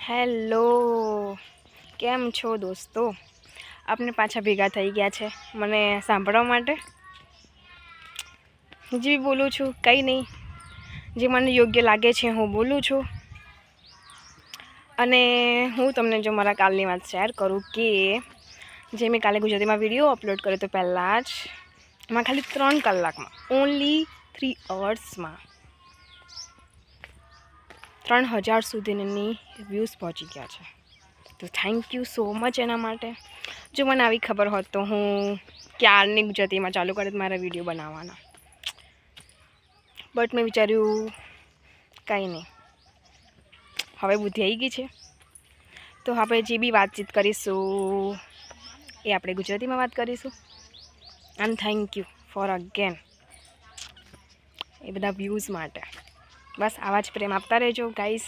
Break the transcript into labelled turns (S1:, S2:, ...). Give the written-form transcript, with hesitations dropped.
S1: Hello, કેમ છો દોસ્તો? આપને પાછા ભેગા થઈ ગયા છે મને સાંભળવા માટે. જે બોલું છું કંઈ નહીં, જે મને યોગ્ય લાગે છે હું બોલું છું. અને હું તમને જો મારા કાલની વાત શેર કરું કે જે મેં કાલે ગુજરાતીમાં વિડીયો અપલોડ કર્યો તો પહેલાં જ એમાં ખાલી 3 કલાકમાં ઓનલી 3 અવર્સમાં 3000 સુધીની વ્યૂઝ પહોંચી ગયા છે. તો થેન્ક યુ સો મચ એના માટે. જો મને આવી ખબર હોત તો હું ક્યારની ગુજરાતીમાં ચાલુ કરી મારા વિડીયો બનાવવાના. બટ મેં વિચાર્યું કંઈ નહીં, હવે બુદ્ધિ આવી ગઈ છે તો આપણે જે બી વાતચીત કરીશું એ આપણે ગુજરાતીમાં વાત કરીશું. And thank you for again એ બધા વ્યૂઝ માટે. બસ આવા જ પ્રેમ આપતા રહેજો ગાઈસ.